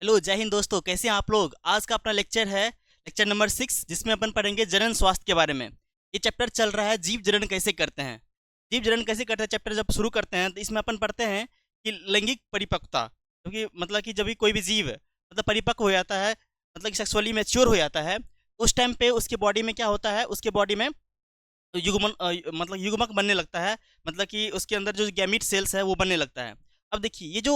Hello जय हिंद दोस्तों, कैसे हैं आप लोग। आज का अपना लेक्चर है लेक्चर नंबर 6, जिसमें अपन पढ़ेंगे जनन स्वास्थ्य के बारे में। ये चैप्टर चल रहा है जीव जनन कैसे करते हैं। जीव जनन कैसे करते हैं चैप्टर जब शुरू करते हैं तो इसमें अपन पढ़ते हैं कि लैंगिक परिपक्वता, क्योंकि मतलब कि जब भी कोई भी जीव मतलब परिपक्व हो जाता है, मतलब कि सेक्सुअली मैच्योर हो जाता है, उस टाइम पे उसके बॉडी में क्या होता है, उसके बॉडी में मतलब युग्मक बनने लगता है। मतलब कि उसके अंदर जो गैमीट सेल्स है वो बनने लगता है। अब देखिए ये जो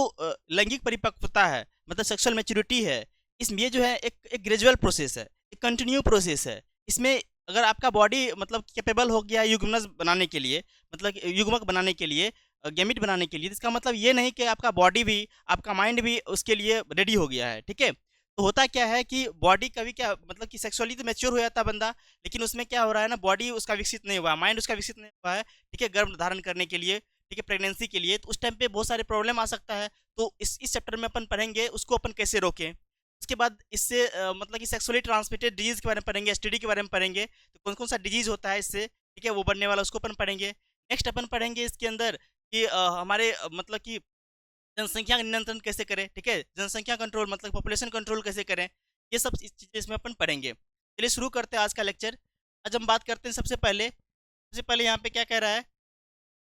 लैंगिक परिपक्वता है, मतलब सेक्सुअल मैच्योरिटी है, इसमें ये जो है एक ग्रेजुअल प्रोसेस है, एक कंटिन्यू प्रोसेस है। इसमें अगर आपका बॉडी मतलब कैपेबल हो गया है युग्मनस बनाने के लिए, मतलब कि युग्मक बनाने के लिए, गैमीट बनाने के लिए, तो इसका मतलब ये नहीं कि आपका बॉडी भी, आपका माइंड भी उसके लिए रेडी हो गया है। ठीक है, तो होता क्या है कि बॉडी कभी क्या मतलब कि सेक्सुअली तो मैच्योर हो जाता है बंदा, लेकिन उसमें क्या हो रहा है ना, बॉडी उसका विकसित नहीं हुआ, माइंड उसका विकसित नहीं हुआ है। ठीक है, गर्भ धारण करने के लिए, ठीक है, प्रेगनेंसी के लिए, तो उस टाइम पे बहुत सारे प्रॉब्लम आ सकता है। तो इस चैप्टर में अपन पढ़ेंगे उसको अपन कैसे रोकें। उसके बाद इससे मतलब कि सेक्सुअली ट्रांसमिटेड डिजीज के बारे में पढ़ेंगे, एसटीडी के बारे में पढ़ेंगे, तो कौन कौन सा डिजीज होता है इससे, ठीक है, वो बढ़ने वाला, उसको अपन पढ़ेंगे। नेक्स्ट अपन पढ़ेंगे इसके अंदर कि हमारे मतलब कि जनसंख्या नियंत्रण कैसे करें। ठीक है, जनसंख्या कंट्रोल मतलब पॉपुलेशन कंट्रोल कैसे करें, ये सब चीज़ें इसमें अपन पढ़ेंगे। चलिए शुरू करते हैं आज का लेक्चर। आज हम बात करते हैं सबसे पहले यहाँ पे क्या कह रहा है,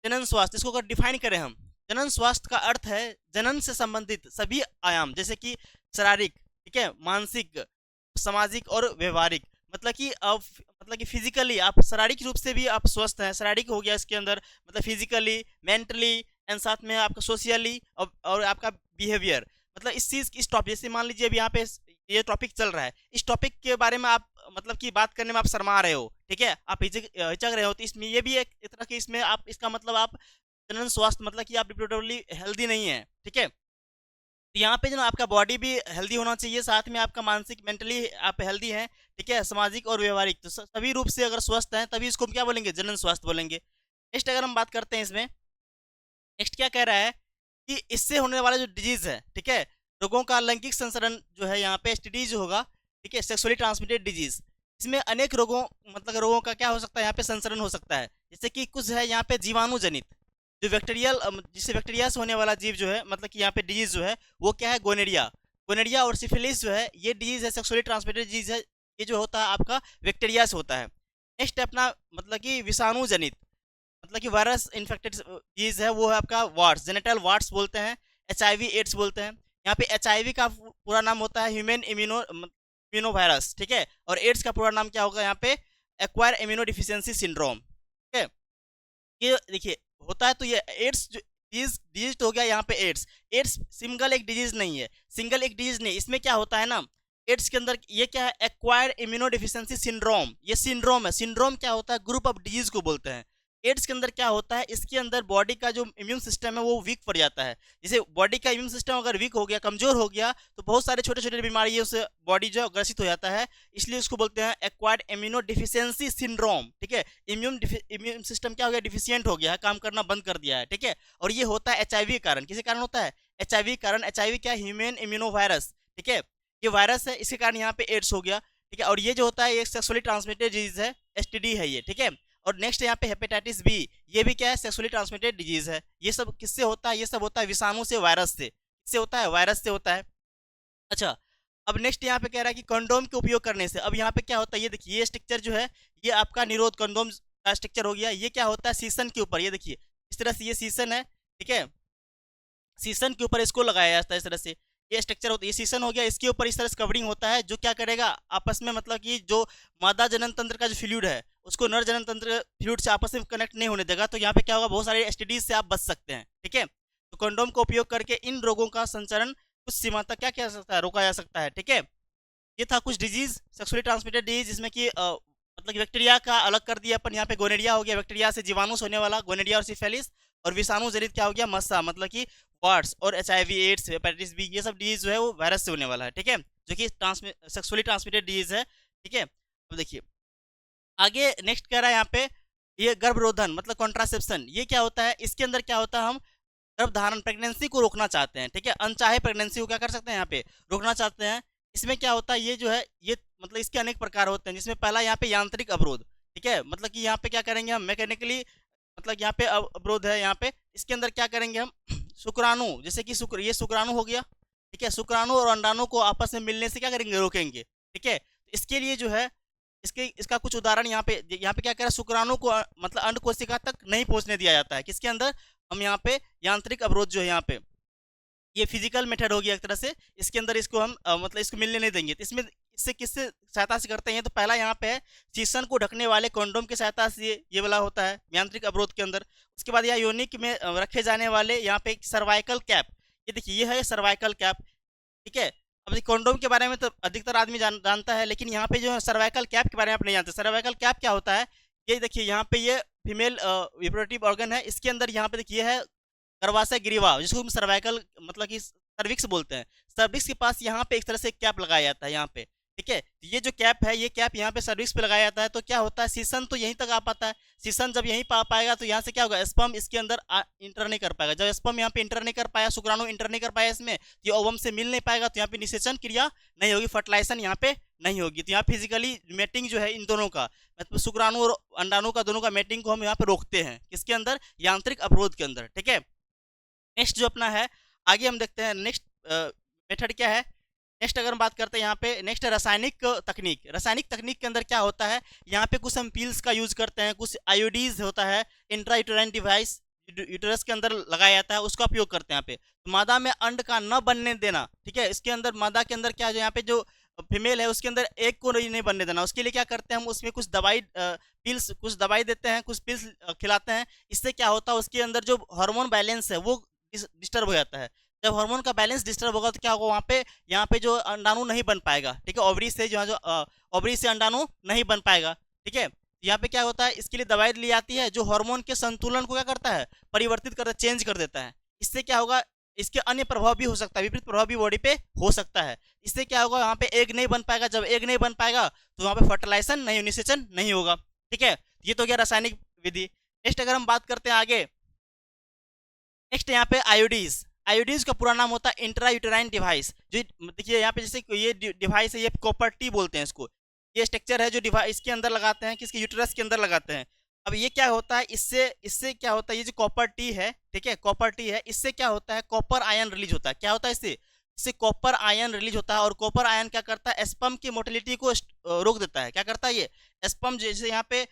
जनन स्वास्थ्य। इसको अगर डिफाइन करें हम, जनन स्वास्थ्य का अर्थ है जनन से संबंधित सभी आयाम, जैसे कि शारीरिक, ठीक है, मानसिक, सामाजिक और व्यवहारिक। मतलब कि आप मतलब कि फिजिकली आप शारीरिक रूप से भी आप स्वस्थ हैं, शारीरिक हो गया इसके अंदर, मतलब फिजिकली, मेंटली एंड साथ में आपका सोशियली और आपका बिहेवियर। मतलब इस चीज़ इस टॉपिक, जैसे मान लीजिए अभी यहाँ पे ये टॉपिक चल रहा है, इस टॉपिक के बारे में आप मतलब कि बात करने में आप शर्मा रहे हो, ठीक है, आप हिचक रहे हो, तो इसमें ये भी एक तरह की इसमें आप इसका मतलब आप जनन स्वास्थ्य मतलब कि आप रिप्रोडक्टिवली हेल्दी नहीं है। ठीक है, तो यहाँ पे जो ना आपका बॉडी भी हेल्दी होना चाहिए, साथ में आपका मानसिक मेंटली आप हेल्दी हैं। ठीक है, सामाजिक और व्यवहारिक, तो सभी रूप से अगर स्वस्थ हैं तभी इसको हम क्या बोलेंगे, जनन स्वास्थ्य बोलेंगे। नेक्स्ट अगर हम बात करते हैं इसमें, नेक्स्ट क्या कह रहा है कि इससे होने वाला जो डिजीज है, ठीक है, रोगों का लैंगिक संसरण जो है यहाँ पे एसटीडी जो होगा, ठीक है, सेक्सुअली ट्रांसमिटेड डिजीज। इसमें अनेक रोगों मतलब रोगों का क्या हो सकता है, यहाँ पे संसरण हो सकता है। जैसे कि कुछ है यहाँ पे जीवाणु जनित, जो बैक्टीरियल जिससे बैक्टीरिया से होने वाला जीव जो है, मतलब कि यहाँ पे डिजीज जो है वो क्या है, गोनेरिया। गोनेरिया और सिफिलिस जो है ये डिजीज है, सेक्सुअली ट्रांसमिटेड डिजीज है। ये जो होता है आपका बैक्टीरिया से होता है। नेक्स्ट है अपना मतलब कि विषाणु जनित, मतलब कि वायरस इन्फेक्टेड डिजीज है, वो है आपका वार्ड्स, जेनेटल वार्ड्स बोलते हैं, एचआईवी एड्स बोलते हैं। यहाँ पे एचआईवी का पूरा नाम होता है ह्यूमन इम्यूनो वायरस, ठीक है, और एड्स का पूरा नाम क्या होगा यहाँ पे, एक्वायर इम्यूनो डिफिशियंसी सिंड्रोम। ठीक है, ये देखिए होता है, तो ये एड्स डिजीज डिजीज तो हो गया यहाँ पे एड्स। एड्स सिंगल एक डिजीज नहीं है, सिंगल एक डिजीज नहीं, इसमें क्या होता है ना, एड्स के अंदर ये क्या है, एक्वायर इम्यूनो डिफिशियंसी सिंड्रोम, ये सिंड्रोम है। सिंड्रोम क्या होता है, ग्रुप ऑफ डिजीज को बोलते हैं। एड्स के अंदर क्या होता है, इसके अंदर बॉडी का जो इम्यून सिस्टम है वो वीक पड़ जाता है। जैसे बॉडी का इम्यून सिस्टम अगर वीक हो गया, कमजोर हो गया, तो बहुत सारे छोटे छोटे बीमारियों से बॉडी जो है ग्रसित हो जाता है। इसलिए उसको बोलते हैं एक्वायर्ड इम्यूनो डिफिशियंसी सिंड्रोम। ठीक है, इम्यून सिस्टम क्या हो गया, डिफिशियंट हो गया है, काम करना बंद कर दिया है। ठीक है, और ये होता है एचआईवी के कारण। किसी कारण होता है, एचआईवी कारण। एचआईवी क्या है, ह्यूमन इम्यूनो वायरस। ठीक है, ये वायरस है, इसके कारण यहाँ पे एड्स हो गया। ठीक है, और ये जो होता है ये सेक्सुअली ट्रांसमिटेड डिजीज है, एसटीडी है ये। ठीक है, और नेक्स्ट यहाँ पे हेपेटाइटिस बी, ये भी क्या है, सेक्सुअली ट्रांसमिटेड डिजीज है। ये सब किससे होता है, ये सब होता है विषाणु से, वायरस से। किससे होता है, वायरस से होता है। अच्छा, अब नेक्स्ट यहाँ पे कह रहा है कि कंडोम के उपयोग करने से। अब यहाँ पे क्या होता है, ये देखिए ये स्ट्रक्चर जो है, ये आपका निरोध कंडोम का स्ट्रक्चर हो गया। ये क्या होता है, सीसन के ऊपर, ये देखिए इस तरह से ये सीसन है। ठीक है, सीसन के ऊपर इसको लगाया जाता है इस तरह से, ये स्ट्रक्चर होता है, ये सीसन हो गया, इसके ऊपर इस तरह से कवरिंग होता है, जो क्या करेगा आपस में, मतलब कि जो मादा जनन तंत्र का जो फ्लूइड है उसको नर जनन तंत्र फ्लूइड से आपस में कनेक्ट नहीं होने देगा। तो यहाँ पे क्या होगा, बहुत सारे एसटीडीज से आप बच सकते हैं। ठीक है, तो कंडोम का उपयोग करके इन रोगों का संचरण कुछ सीमा तक क्या किया जा सकता है, रोका जा सकता है। ठीक है, ये था कुछ डिजीज, सेक्सुअली ट्रांसमिटेड डिजीज, जिसमें कि मतलब बैक्टीरिया का अलग कर दिया अपन। यहाँ पे गोनेरिया हो गया, बैक्टीरिया से जीवाणु से होने वाला गोनेरिया और सिफेलिस, और विषाणु जनित क्या हो गया, मस्सा, मतलब कि वार्ड्स, और एचआईवी एड्स, हेपेटाइटिस बी, ये सब डिजीज जो है वो वायरस से होने वाला है। ठीक है, जो कि सेक्सुअली ट्रांसमिटेड डिजीज है। ठीक है, अब देखिए आगे नेक्स्ट कह रहा है यहाँ पे, ये गर्भरोधन मतलब कॉन्ट्रासेप्शन, ये क्या होता है, इसके अंदर क्या होता है, हम गर्भधारण प्रेगनेंसी को रोकना चाहते हैं। ठीक है, अनचाहे प्रेगनेंसी को क्या कर सकते हैं, यहाँ पे रोकना चाहते हैं। इसमें क्या होता है, ये जो है ये मतलब इसके अनेक प्रकार होते हैं, जिसमें पहला यहाँ पे यांत्रिक अवरोध। ठीक है, मतलब कि यहाँ पे क्या करेंगे हम, मैकेनिकली, मतलब यहाँ पे अवरोध है। यहाँ पे इसके अंदर क्या करेंगे हम, शुक्राणु, जैसे कि शुक्र, ये शुक्राणु हो गया। ठीक है, शुक्राणु और अंडाणु को आपस में मिलने से क्या करेंगे, रोकेंगे। ठीक है, तो इसके लिए जो है इसका कुछ उदाहरण यहाँ पे क्या कह रहा है, शुक्राणु को मतलब अंड कोशिका तक नहीं पहुंचने दिया जाता है। किसके अंदर, हम यहाँ पे यांत्रिक अवरोध जो है यहाँ पे, ये फिजिकल मेथड हो गया एक तरह से, इसके अंदर इसको हम मतलब इसको मिलने नहीं देंगे। तो इसमें इससे किससे सहायता से करते हैं, तो पहला यहाँ पे है शीशन को ढकने वाले कंडोम की सहायता से ये वाला होता है यांत्रिक अवरोध के अंदर। उसके बाद यहाँ योनिक में रखे जाने वाले यहाँ पे सर्वाइकल कैप, ये देखिए ये है सर्वाइकल कैप। ठीक है, अब कंडोम के बारे में तो अधिकतर आदमी जानता है, लेकिन यहाँ पे जो है सर्वाइकल कैप के बारे में आप नहीं जानते। सर्वाइकल कैप क्या होता है, ये देखिए यहाँ पे ये फीमेल रिप्रोडक्टिव ऑर्गन है, इसके अंदर यहाँ पे देखिए है गर्भाशय ग्रीवा, जिसको हम सर्वाइकल मतलब कि सर्विक्स बोलते हैं। सर्विक्स के पास यहाँ पे एक तरह से कैप लगाया जाता है यहाँ पे। ठीक है, तो ये जो कैप है, ये कैप यहाँ पे सर्विक्स पे लगाया जाता है। तो क्या होता है, शीशन तो यहीं तक आ पाता है। शीशन जब यहीं पा पाएगा तो यहाँ से क्या होगा, स्पर्म इसके अंदर इंटर नहीं कर पाएगा। जब स्पर्म यहाँ पे इंटर नहीं कर पाया, शुक्राणु इंटर नहीं कर पाया इसमें, तो ये ओवम से मिल नहीं पाएगा, तो यहाँ पे निषेचन क्रिया नहीं होगी, फर्टिलाइजेशन यहाँ पे नहीं होगी। तो यहाँ फिजिकली मेटिंग जो है इन दोनों का, मतलब शुक्राणु और अंडाणु का, दोनों का मेटिंग को हम यहाँ पे रोकते हैं। किसके अंदर, यांत्रिक अवरोध के अंदर। ठीक है, नेक्स्ट जो अपना है, आगे हम देखते हैं नेक्स्ट मेथड क्या है। नेक्स्ट अगर हम बात करते हैं यहाँ पे, नेक्स्ट है रासायनिक तकनीक। रासायनिक तकनीक के अंदर क्या होता है, यहाँ पे कुछ हम पील्स का यूज करते हैं, कुछ आयोडीज होता है, इंट्रायूटेराइन डिवाइस यूटेरस के अंदर लगाया जाता है, उसका उपयोग करते हैं यहाँ पे। तो मादा में अंड का न बनने देना। ठीक है, इसके अंदर मादा के अंदर क्या है, यहाँ पे जो फीमेल है उसके अंदर एक को नहीं बनने देना। उसके लिए क्या करते हैं हम, उसमें कुछ दवाई पिल्स, कुछ दवाई देते हैं, कुछ पिल्स खिलाते हैं। इससे क्या होता है, उसके अंदर जो हार्मोन बैलेंस है वो डिस्टर्ब हो जाता है। जब हार्मोन का बैलेंस डिस्टर्ब होगा तो क्या होगा, वहाँ पे यहाँ पे जो अंडाणु नहीं बन पाएगा। ठीक है, ओवरी से जो ओवरी से अंडाणु नहीं बन पाएगा। ठीक है, यहाँ पे क्या होता है, इसके लिए दवाई ली जाती है जो हार्मोन के संतुलन को क्या करता है, परिवर्तित करता है, चेंज कर देता है। इससे क्या होगा, इसके अन्य प्रभाव भी हो सकता है, विपरीत प्रभाव भी बॉडी पे हो सकता है। इससे क्या होगा, यहाँ पे एग नहीं बन पाएगा। जब एग नहीं बन पाएगा तो वहाँ पे फर्टिलाइजेशन नहीं, निषेचन नहीं होगा। ठीक है, ये तो गया रासायनिक विधि। नेक्स्ट अगर हम बात करते हैं आगे, नेक्स्ट यहाँ पे आयोडीज। आयोडीज का पूरा नाम होता है इंट्रायूटेराइन डिवाइस। जो देखिए यहाँ पे जैसे ये डिवाइस है, ये कॉपर टी बोलते हैं इसको। ये स्ट्रक्चर है जो डिवाइस इसके अंदर लगाते हैं, किसके, यूटेरस के अंदर लगाते हैं। अब ये क्या होता है, इससे क्या होता है, ये जो कॉपर टी है, ठीक है, कॉपर टी है, इससे क्या होता है, कॉपर आयन रिलीज होता है। क्या होता है, इससे कॉपर आयन रिलीज होता है। और कॉपर आयन क्या करता है, स्पर्म की मोटिलिटी को रोक देता है। क्या करता है, ये स्पर्म जैसे यहाँ पे,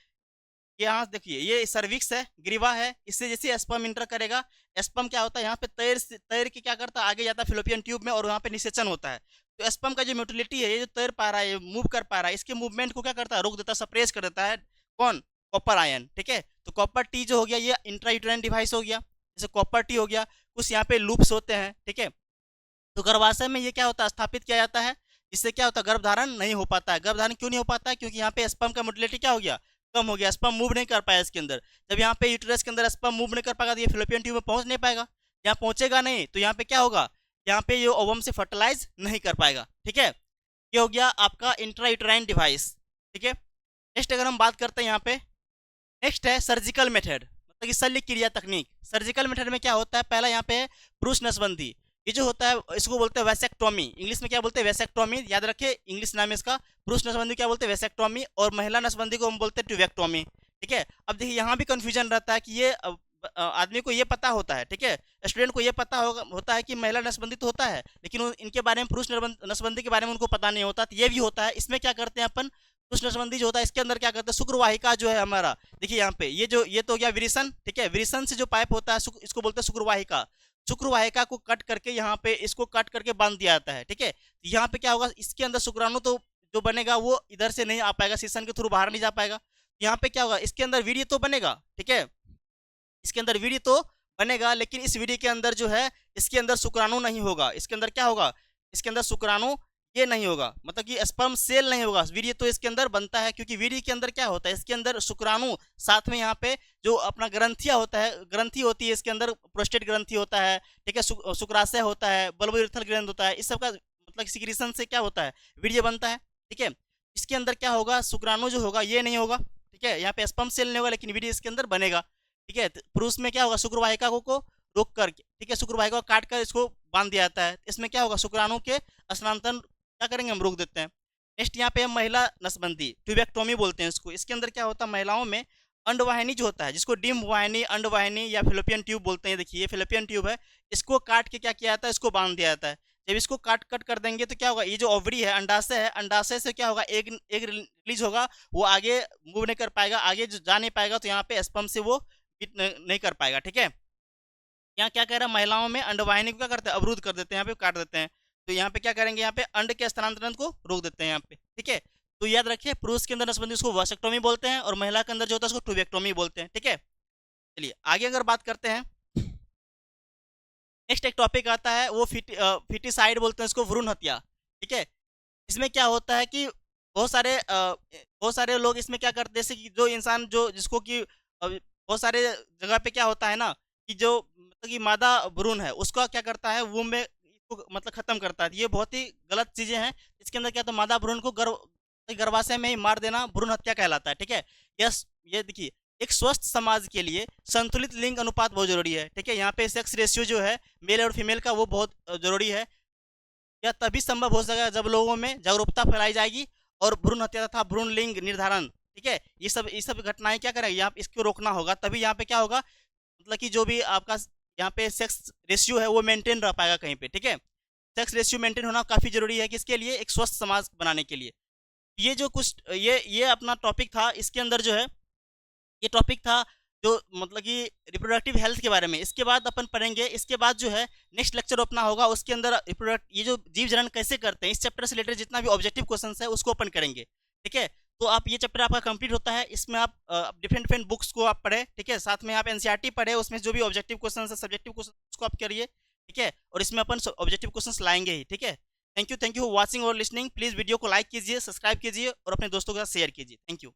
यहाँ देखिए ये सर्विक्स है, ग्रीवा है, इससे जैसे स्पर्म इंटर करेगा, स्पर्म क्या होता है, यहाँ पे तैर के क्या करता है, आगे जाता है फिलोपियन ट्यूब में, और वहाँ पे निषेचन होता है। तो स्पर्म का जो मोटिलिटी है, ये जो तैर पा रहा है, मूव कर पा रहा है, इसके मूवमेंट को क्या करता है, रोक देता है, सप्रेस कर देता है। कौन, कॉपर आयन। ठीक है, तो कॉपर टी जो हो गया, ये इंट्रायूटेराइन डिवाइस हो गया, जैसे कॉपर टी हो गया। कुछ यहाँ पे लूप्स होते हैं। ठीक है, तो गर्भाशय में ये क्या होता है, स्थापित किया जाता है। इससे क्या होता है, गर्भधारण नहीं हो पाता है। गर्भधारण क्यों नहीं हो पाता है, क्योंकि यहाँ पे स्पर्म का मोटिलिटी क्या हो गया, कम हो गया, स्पर्म मूव नहीं कर पाया इसके अंदर। जब यहाँ पे यूटेरस के अंदर स्पर्म मूव नहीं कर पाएगा तो ये फिलोपियन ट्यूब में पहुंच नहीं पाएगा। यहाँ पहुंचेगा नहीं तो यहाँ पे क्या होगा, यहाँ पे ये ओवम से फर्टिलाइज नहीं कर पाएगा। ठीक है, ये हो गया आपका इंट्रायूटेराइन डिवाइस। ठीक है, नेक्स्ट अगर हम बात करते हैं यहाँ पे, नेक्स्ट है सर्जिकल मेथड, मतलब कि शल्य क्रिया तकनीक। सर्जिकल मेथड में क्या होता है, पहला यहाँ पे पुरुष नसबंदी। ये जो होता है इसको बोलते हैं वैसेक्टोमी। इंग्लिश में क्या बोलते हैं, वैसेक्टोमी, याद रखिए इंग्लिश नाम है इसका। पुरुष नसबंदी क्या बोलते हैं, वैसेक्टोमी, और महिला नसबंदी को हम बोलते हैं ट्यूबेक्टोमी। ठीक है, अब देखिए यहाँ भी कंफ्यूजन रहता है कि ये आदमी को ये पता होता है, ठीक है, स्टूडेंट को ये पता होता है कि महिला नसबंदी तो होता है, लेकिन इनके बारे में पुरुष नसबंदी के बारे में उनको पता नहीं होता। तो ये भी होता है। इसमें क्या करते हैं अपन, पुरुष नसबंदी जो होता है इसके अंदर क्या करते हैं, शुक्रवाहिका जो है हमारा, देखिए यहाँ पे ये तो हो गया विरिसन। ठीक है, विरिसन से जो पाइप होता है इसको बोलते हैं शुक्रवाहिका। शुक्रवाहिका को कट करके यहाँ पे इसको कट करके बांध दिया जाता है। ठीक है, तो यहाँ पे क्या होगा, इसके अंदर शुक्राणु तो जो बनेगा वो इधर से नहीं आ पाएगा, शीशन के थ्रू बाहर नहीं जा पाएगा। यहाँ पे क्या होगा, इसके अंदर वीर्य तो बनेगा। ठीक है, इसके अंदर वीर्य तो बनेगा, लेकिन इस वीर्य के अंदर जो है, इसके अंदर शुक्राणु नहीं होगा। इसके अंदर क्या होगा, इसके अंदर शुक्राणु ये नहीं होगा, मतलब कि स्पर्म सेल नहीं होगा। वीर्य तो इसके अंदर बनता है, क्योंकि वीर्य के अंदर क्या होता है, इसके अंदर शुक्राणु, साथ में यहाँ पे जो अपना ग्रंथिया होता है, ग्रंथि होती है इसके अंदर, प्रोस्टेट ग्रंथि होता है। ठीक है, शुक्राशय होता है, बल्बोइरेथ्रल ग्रंथ होता है। इस सब का मतलब सिक्रीशन से क्या होता है, वीर्य बनता है। ठीक है, इसके अंदर क्या होगा, शुक्राणु जो होगा ये नहीं होगा। ठीक है, यहाँ पे स्पर्म सेल नहीं होगा, लेकिन वीर्य इसके अंदर बनेगा। ठीक है, पुरुष में क्या होगा, शुक्रवाहिका को रोक करके, ठीक है, शुक्रवाहिका को काट कर इसको बांध दिया जाता है। इसमें क्या होगा, शुक्राणु के स्थानांतरण क्या करेंगे, हम रोक देते हैं। नेक्स्ट यहाँ पे हम महिला नसबंदी, ट्यूबेक्टोमी बोलते हैं इसको। इसके अंदर क्या होता है, महिलाओं में अंडवाहिनी जो होता है, जिसको डिम्ब वाहिनी, अंडवाहिनी या फिलोपियन ट्यूब बोलते हैं। देखिए ये फिलोपियन ट्यूब है, इसको काट के क्या किया जाता है, इसको बांध दिया जाता है। जब इसको काट कट कर देंगे तो क्या होगा, ये जो ओवरी है, अंडाशय है, अंडाशय से क्या होगा, एक एक रिलीज होगा, वो आगे मूव नहीं कर पाएगा, आगे जो जा नहीं पाएगा, तो यहाँ पे स्पर्म से वो फिट नहीं कर पाएगा। ठीक है, यहाँ क्या कह रहा है, महिलाओं में अंडवाहिनी को क्या करते हैं, अवरुद्ध कर देते हैं, यहाँ पे काट देते हैं। तो यहाँ पे क्या करेंगे, यहाँ पे अंड के स्थानांतरण को रोक देते हैं यहाँ पे। ठीक है, तो याद रखिए, पुरुष के अंदर नसबंदी उसको वासेक्टोमी बोलते हैं, और महिला के अंदर जो होता है उसको ट्यूबेक्टोमी बोलते हैं। ठीक है, चलिए आगे अगर बात करते हैं, नेक्स्ट एक टॉपिक आता है, वो फिटिसाइड बोलते हैं इसको, भ्रूण हत्या। ठीक है, इसमें क्या होता है कि बहुत सारे लोग इसमें क्या करते हैं, जैसे कि जो इंसान जो जिसको कि बहुत सारे जगह पे क्या होता है ना, कि जो मतलब कि मादा भ्रूण है उसका क्या करता है, वो में इसको मतलब खत्म करता है। ये बहुत ही गलत चीजें हैं। इसके अंदर क्या, तो मादा भ्रूण को गर्भाशय में ही मार देना भ्रूण हत्या कहलाता है। ठीक है, यस, ये देखिए, एक स्वस्थ समाज के लिए संतुलित लिंग अनुपात बहुत जरूरी है। ठीक है, यहाँ पे सेक्स रेशियो जो है मेल और फीमेल का, वो बहुत जरूरी है। यह तभी संभव हो सकेगा जब लोगों में जागरूकता फैलाई जाएगी, और भ्रूण हत्या तथा भ्रूण लिंग निर्धारण, ठीक है, ये सब घटनाएं क्या करेंगे, यहाँ पे इसको रोकना होगा, तभी यहाँ पे क्या होगा, मतलब कि जो भी आपका यहाँ पे सेक्स रेशियो है वो मेंटेन रह पाएगा कहीं पे। ठीक है, सेक्स रेशियो मेंटेन होना काफी जरूरी है, किसके लिए, एक स्वस्थ समाज बनाने के लिए। ये जो कुछ ये अपना टॉपिक था, इसके अंदर जो है ये टॉपिक था जो मतलब कि रिप्रोडक्टिव हेल्थ के बारे में। इसके बाद अपन पढ़ेंगे, इसके बाद जो है नेक्स्ट लेक्चर अपना होगा, उसके अंदर रिप्रोडक्ट ये जो जीव जनन कैसे करते हैं, इस चैप्टर से रिलेटेड जितना भी ऑब्जेक्टिव क्वेश्चन है उसको अपन करेंगे। ठीक है, तो आप ये चैप्टर आपका कंप्लीट होता है, इसमें आप डिफरेंट डिफरेंट बुक्स को आप पढ़े। ठीक है, साथ में आप एनसीईआरटी पढ़े, उसमें जो भी ऑब्जेक्टिव क्वेश्चन है, सब्जेक्टिव क्वेश्चन, उसको आप करिए। ठीक है, और इसमें अपन ऑब्जेक्टिव क्वेश्चन लाएंगे ही। ठीक है, थैंक यू फॉर वॉचिंग और लिसनिंग। प्लीज़ वीडियो को लाइक कीजिए, सब्सक्राइब कीजिए और अपने दोस्तों के साथ शेयर कीजिए। Thank you.